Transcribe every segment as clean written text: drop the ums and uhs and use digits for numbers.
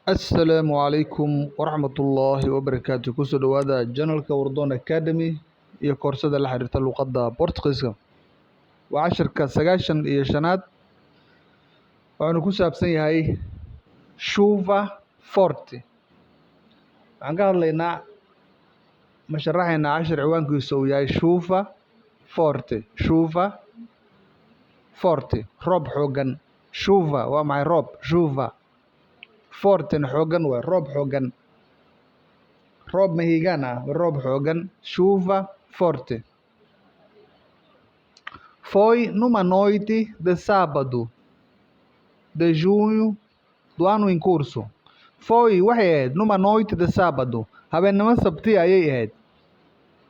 Assalaamu calaykum waraxmatullaahi wabarakaatu. Kusoo dhawaada janalka Wardoon Academy iyo koorsada la xiriirta luqadda Boortaqiiska. Waa casharka 95aad waxaanu ku saabsan yahay Chuva Forte. Waxaan ka hadlaynaa masharaxeena cashar ciwaankiisu uu yahay Chuva Forte. Chuva Forte, roob xoogan. Chuva waa maxay roob? Chuva Forte xoogan waa roob xoogan. Roob mahiigaan ah waa roob xoogan. Chuva Forte. Foi numa noite de sábado de junho do ano em curso. Foi waxay ahayd numa noite de sábado, habeenimo sabti ayay ahayd.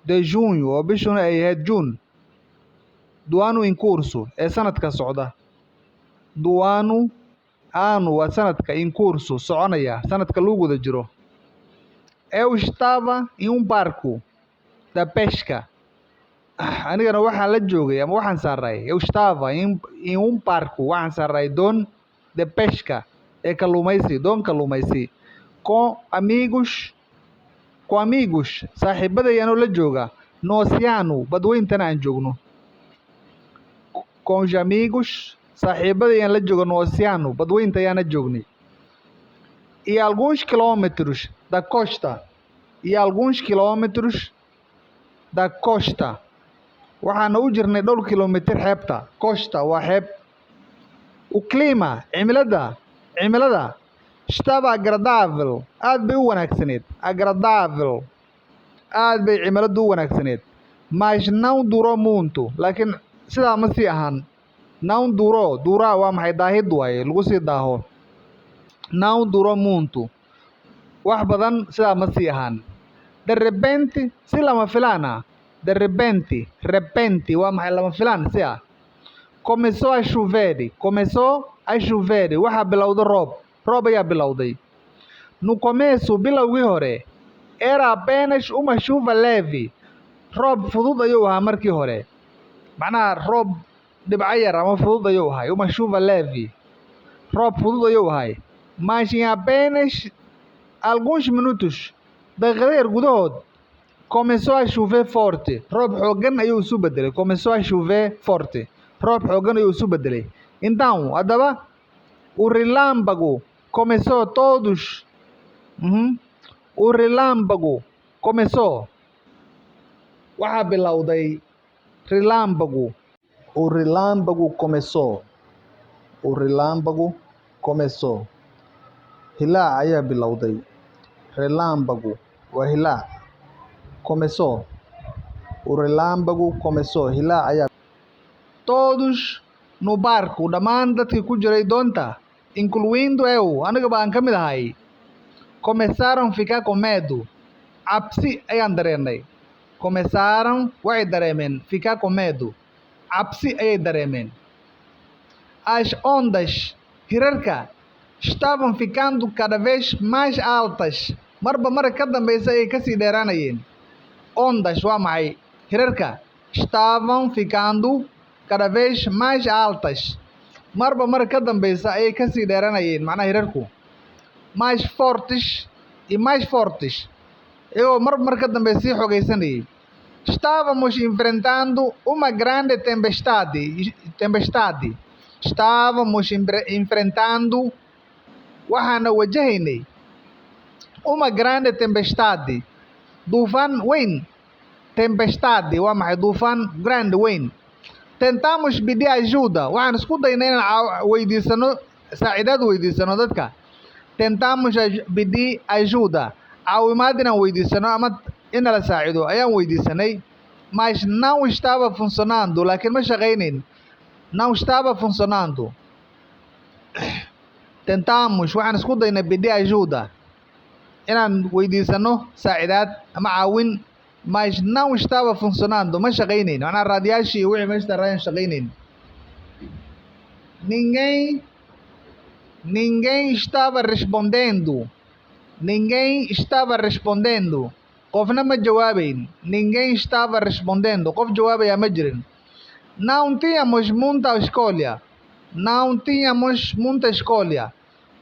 De junho oo bishuna ay ahayd June. Do ano em curso ee sanadka socda. Do ano waa sanadka em curso soconaya, sanadka lagu guda jiro. Eu estava em um barco da pesca. Anigana waxaan la joogay ama waxaan saaray. Eu estava em um barco, waxaan saaray doon de pesca ee kalluumaysi, doon kalluumaysi. Com amigos, saaxiibadayaan oo la jooga. No oceano, badweyntana aan joogno. Com os amigos, saaxiibadayaan la jooga no oceano, badweynta ayaana joognay. E alguns quilômetros da costa. E alguns quilômetros da costa. Waxaana u jirnay dhowr kilomitir xeebta. Costa waa xeeb. O clima, cimilada estava agradável, aad bay u wanaagsaneed. Agradável, aad bay cimiladu u wanaagsaneed. Mas não durou muito, laakiin sidaa ma sii ahaan. Não durou, duraa waa maxay? Daahid waaye, lagu sii daaho. Não durou muito, wax badan sidaa ma sii ahaan. De repente, si lama filaan ah. De repente waa maxay? Lama filaan si ah. Começou a chover, waxaa bilowday roob ayaa bilowday. No começo, bilowgii hore, era apenas uma chuva leve, roob fudud ayuu ahaa markii hore. Macnaha roob dhibco yar ama fudud ayuu ahay. Uma chuva leve, roob fudud ayuu ahay. Mas em apenas alguns minutos, daqiiqado yar gudahood, começou a chover forte, roob xoogan ayuu isu bedelay. Começou a chover forte, roob xoogan ayuu isu bedelay. Então, haddaba, o relâmpago começou todos. O relâmpago começou. Waxaa bilowday relâmpago. O relâmpago começou. O relâmpago começou. Hilaac ayaa bilowday. Relâmpago waa hilaac. Começou. O relâmpago começou. Hilaac ayaa. Todos no barco, dhammaan dadkii ku jiray doonta, incluindo eu, aniga baan ka mid ahay, começaram a ficar com medo. Cabsi ayaan dareennay. Começaram, waxay dareemeen, ficar com medo. Cabsi ayay dareemeen. As ondas, hirarka, estavam ficando cada vez mais altas. Marba marka ka dambeysa ayay kasii dheeraanayeen. Ondas waa maxay? Hirarka. Estavam ficando cada vez mais altas. Marba marka ka dambeysa ayay kasii dheeraanayeen, macnaha hirarku. Mais fortes e mais fortes. Iyagoo marba ka dambeysa sii xoogaysanayay. Estávamos enfrentando uma grande tempestade. Estávamos enfrentando, waxaana wajahaynay, uma grande tempestade. Duufaan weyn. Tempestade waa maxay? Duufaan grande weyn. Tentamos pedir ajuda. Waxaan isku daynay inaan weydiisano, saacidaad weydiisano dadka. Tentamos pedir ajuda. Caawimaad inaan weydiisano ama in la saacido ayaan weydiisanay. Mas não estava funcionando, laakiin ma shaqaynayn. Não estava funcionando. Tentamos, waxaan isku daynay pedir ajuda, inaan weydiisano saacidaad ama caawin. Mas não estava funcionando, ma shaqaynayn. Macnaha raadiyaashii wixii meesha raayaan shaqaynayn. Ninguém estava respondendo. Ninguém estava respondendo. Qofna ma jawaabayn. Ninguém estava respondendo. Qof jawaabaya ma jirin. Não tínhamos muita escolha.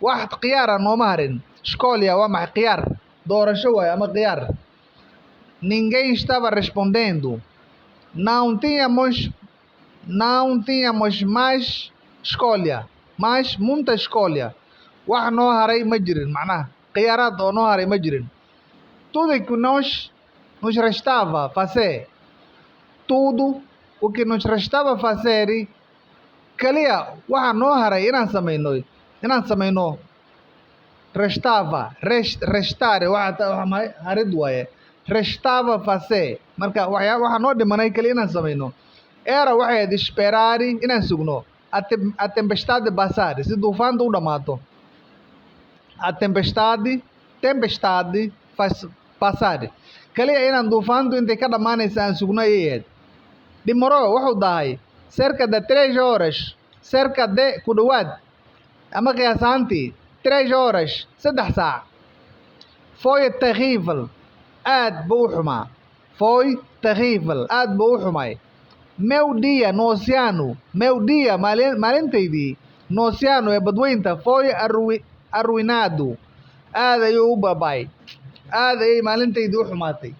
واحد قيار نومارين شكوليا وما قيار دور شوية أما قيار. Ninguém estava respondendo. Não tínhamos mais escolha, mais muita escolha. wax noo haray ma jirin, macnaha khiyaaraad oo noo haray ma jirin. Tudo que nos restava fazer, tudo o que nos restava fazer, kaliya waxa noo haray inaan samayno restava, restar waxa harid waaye, restava fazer, marka waxa noo dhimanay kaliya inaan samayno era waxay ahayd esperari inaan sugno a tempestade passar, si duufaanta u dhammaato. A tempestade passar, kaliya inaan duufaantu intay ka dhammaanaysa aan sugno ayay ahayd. Demorou wuxuu dahay cerca de 3 horas, cerca de ku dhawaad ama qiyaas ahaantii 3 horas, 3 saac. Foi terrível, aad buu u xumaa. Foi terrível, aad buu u xumay. Meu dia no oceano, meu dia maalintaydii no oceano ee badweynta foi arruinado. Aad ayuu u baaba'ay, aad ayay maalintaydii u xumaatay.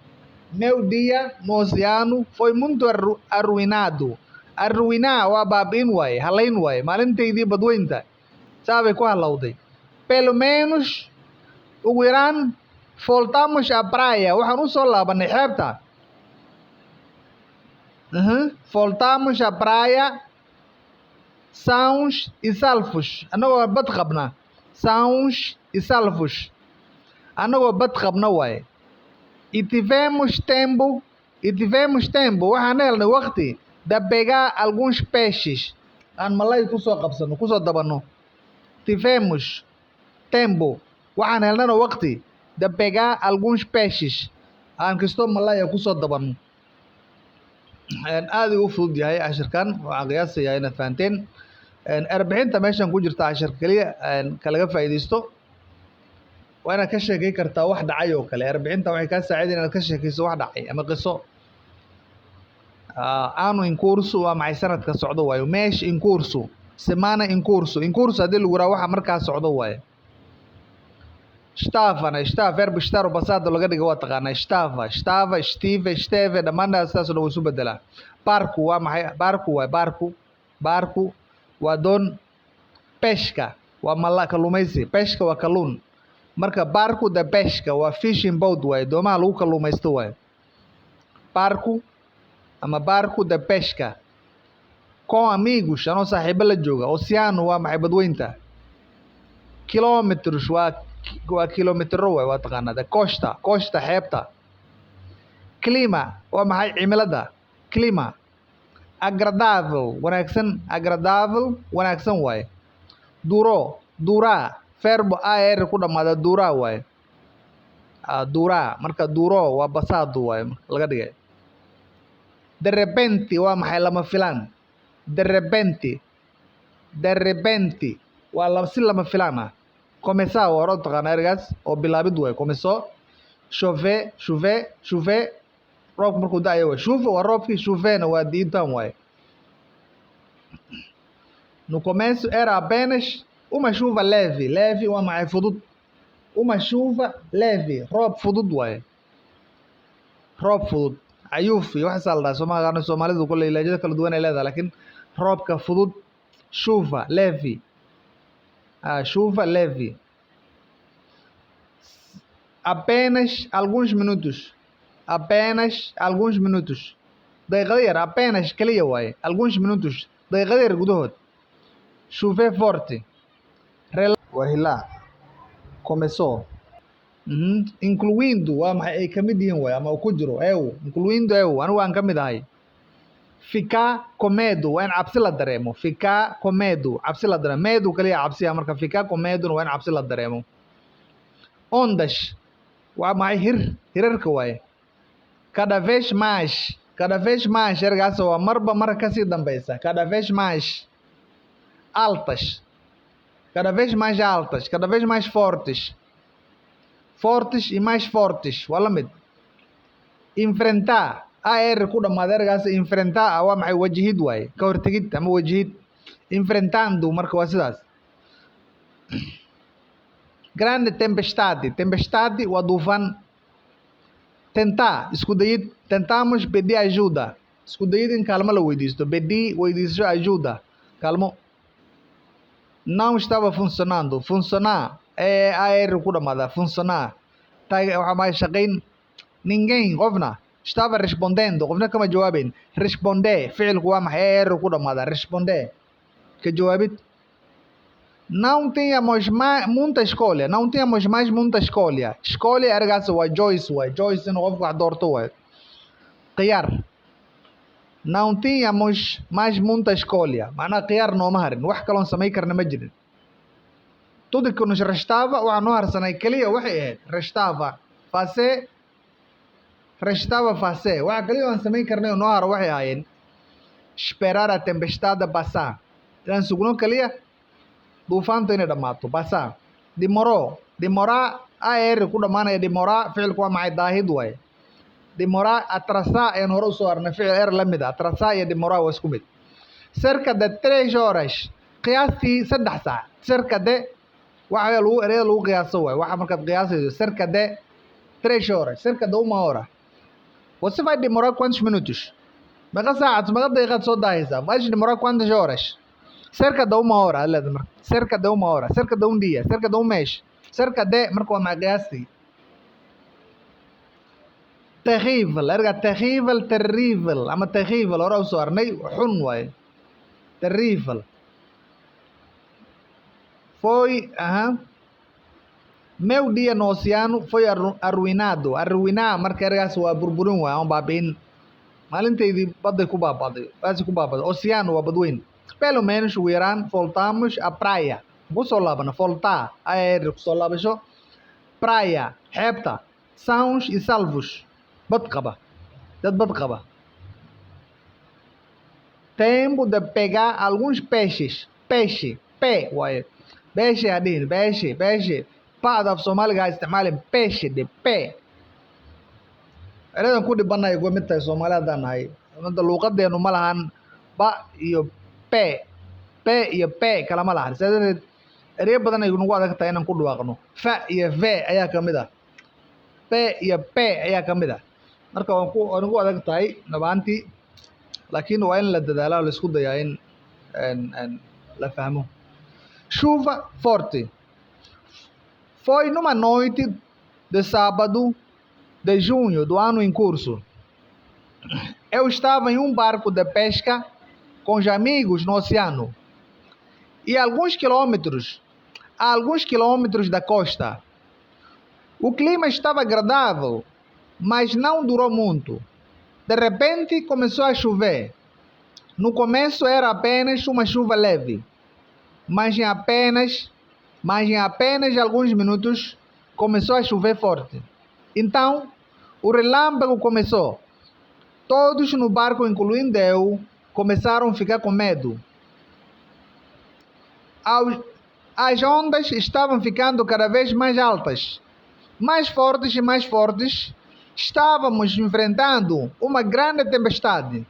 Meu dia no oceano foi muito arruinado. Arruinar waa baabi'in waaye, halayn waaye. Maalintaydii badweynta saabay ku halowday. Pelo menos ugu yaraan voltamos à praia, waxaan u soo laabanay xeebta. Voltamos à praia sãos e salvos, anagoo bad qabna. Sãos e salvos, anagoo bad qabna waaye. E tivemos tempo, waxaan helnay waqti de pegar alguns peixes, aan malay kusoo qabsano, kusoo dabano. Tivemos tempo, waxaan helnana waqti de pegar alguns peixes, aan kastoo malaya kusoo dabano. aad u fudud yahay cashirkan, waxaan qiyaasayaa inaad fahanteen. Erbixinta meeshan ku jirta cashir kaliya kalaga faa'iidaysto waa inaad ka sheekay kartaa wax dhacay oo kale. Erbixinta waxay kaa saacideen inaad ka sheekayso wax dhacay ama qiso. Ano in curso waa maxay sanadka socdo waayo. Mês in curso, semana in curso. In curso haddii lagu raha waxa markaa socdo waayo. Estava, verbo estar o passado laga dhigo waa taqaanaa. Estava, estive, esteve, dhammaan sidaas oo isu bedelaa. Barco waa maxay? Barco waa doon. Pesca waa kalluumaysi. Pesca waa kalluun. Marka barco de pesca waa fishing boat waaye, doomaha lagu kalluumaysto waaye. Barco ama barco de pesca. Com amigos, anoo saaxiibo la jooga. Oceano waa maxay? Badweynta. Kilometros waa kilometro waaye, waa taqaanaa. De costa xeebta. Clima waa maxay? Cimilada. Clima. Agradável wanaagsan waaye. Durar verbo ar ku dhamaada durar waaye. Durar marka duro waa passado waaye laga dhigay. De repente waa maxay? Lama filaan. De repente waa si lama filaan ah. Começar waa hore u taqaanaa ergaas oo bilaabid waaye. Começou. Chover roobka markuu da'ayo waaye. Chuva waa roobkii, chovena waa diitaan waaye. No começo era apenas uma chuva leve. Leve waa maxay? Fudud. Uma chuva leve, roob fudud waaye. Roob fudud. Ayuufi waxaas la dhahaa. Sooma aqaano Soomaalidu kulley leejada kala duwan ay leedahay, laakiin roobka fudud chuva leve. Chuva leve. Apenas alguns minutos. Daqiiqado yar. Apenas kaliya waaye. Alguns minutos, daqiiqado yar gudahood. Chover forte. Waa hilaac. Começou. Incluindo waa maxay? Ay ka mid yihiin waaye ama uu ku jiro. Incluindo anigu aan ka mid ahay. Ficar com medo waa in cabsi la dareemo. Ficar com medo, cabsi la dareemo. Medo kaliya cabsiya, marka ficar com medo waa in cabsi la dareemo. Ondas waa maxay? Hirarka waaye. Cada vez mais ergaas waa marba mar kasii dambeysa. Cada vez mais altas, cada vez mais fortes e mais fortes waa la mid. Enfrentar ku dhamaada ergaas. Enfrentar waa maxay? Wajahid waaye, ka hortegid ama wajahid. Enfrentando marka waa sidaas. Grande tempestade. Tempestade waa duufaan. Tentar, isku dayid. Tentamos pedir ajuda. Isku dayid in kaalmo la weydiisto. Pedir, weydiisasho, ajuda. Kaalmo. Não estava funcionando. Funcionar é AR ku dhamaada. Funcionar. Waxaa maay shaqayn. Ninguém, qofna, estava respondendo. Qofna kama jawaabin. Responder. Ficilku waa maxay? AR ku dhamaada. Responder. Que jawaabid? Não tínhamos muita escolha. Não tínhamos mais muita escolha. Escolha ergaas waa choice waay. Choice inuu qofku wax doorto waay. Khiyaar. Não tínhamos mais muita escolha. Macnaha khiyaar nooma harin. Wax kaloon samayn karna ma jirin. Tudo que nos restava, waxaa noo harsanay keliya waxay ahayd. Restava fazer. Restava fazer. Waxa keliya aan samayn karnay oo noo haro waxay ahaayeen. Esperar a tempestade passar. Inaan sugno keliya duufaantu inay dhammaato. Passar. Demorou. Demorar AR ku dhamaanaya. Demorar ficilku waa maxay? Daahid waay. Demorar, atrasar ayaan hore usoo arnay. Ficil er la mid ah. Atrasar iyo demorar waa isku mid. Cerca de 3 horas. Qiyaastii 3 saac. Cerca de waxa ereyada lagu qiyaaso waay. Waxa markaad qiyaasayso. Cerca de 3 horas. Cerca de 1 hora. Você vai demorar quantos minutos? Meeqa saacad, meeqa daqiiqaad soo daahaysaa? Vais demorar quantas horas? Cerca de 1 hora. Cerca de 1 hora. Cerca de 1 dia. Cerca de 1 mês. Cerca de marka waa maxay qiyaastii? Terrível. Erga terrível, terrível. Ama terrível hore usoo arnay. Xun waay. Terrível. Foi, meu dia no oceano foi arruinado. Arruinar marka ergaas waa burburin waay. Aan baabi'in. Maalintaydii badday ku baaba'day. Baasi ku baaba'day. Oceano waa badweyn. Pelo menos ugu yaraan voltamos a praia. Ku soo laabana. Voltar. AR ku soo laabasho. Praia. Xeebta. Sãos e salvos. Bad qaba. Dad bad qaba. Tempo de pegar alguns peixes. Peixe. Pé waaye. Peixe hadhihin. Peixe. Peixe. Paada af Soomaaliga ha isticmaalin. Peixe de pé. Eradan ku dhibanahay uga mid tahay Soomaali haddaan nahay. Hadda luuqadeenu ma lahan ba iyo pé. Pé iyo pé kalama lahan. Sidaa darteed ereyo badan ay nagu adag tahay inaan ku dhawaaqno. Fa iyo ve ayaa ka mid ah. P iyo P ayaa ka mid ah. Marka waa nagu adag tahay nabaantii. Laakiin waa in la dadaalaa oo la isku dayaa in la fahmo. Chuva forte. Foi numa noite de sábado de junho do ano em curso. Eu estava em um barco de pesca com os amigos no oceano. E a alguns quilômetros da costa. O clima estava agradável, mas não durou muito. De repente começou a chover. No começo era apenas uma chuva leve, mas em apenas alguns minutos começou a chover forte. Então, o relâmpago começou. Todos no barco, incluindo eu, começaram a ficar com medo. As ondas estavam ficando cada vez mais altas, mais fortes e mais fortes. Estávamos enfrentando uma grande tempestade.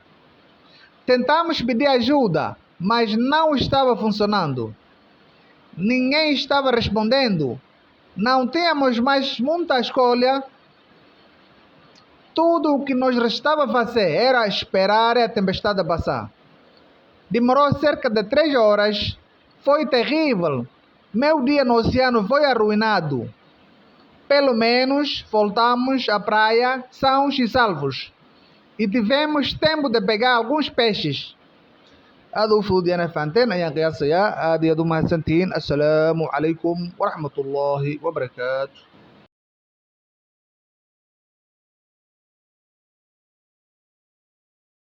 Tentamos pedir ajuda, mas não estava funcionando. Ninguém estava respondendo. Não tínhamos mais muita escolha. Tudo o que nos restava fazer era esperar a tempestade passar. Demorou cerca de 3 horas. Foi terrível. Meu dia no oceano foi arruinado. Pelo menos voltamos à praia sãos e salvos. E tivemos tempo de pegar alguns peixes. هذا وفود أنا فانتين أيان قياسيا هذه يدوم هالسنتين. السلام عليكم ورحمة الله وبركاته.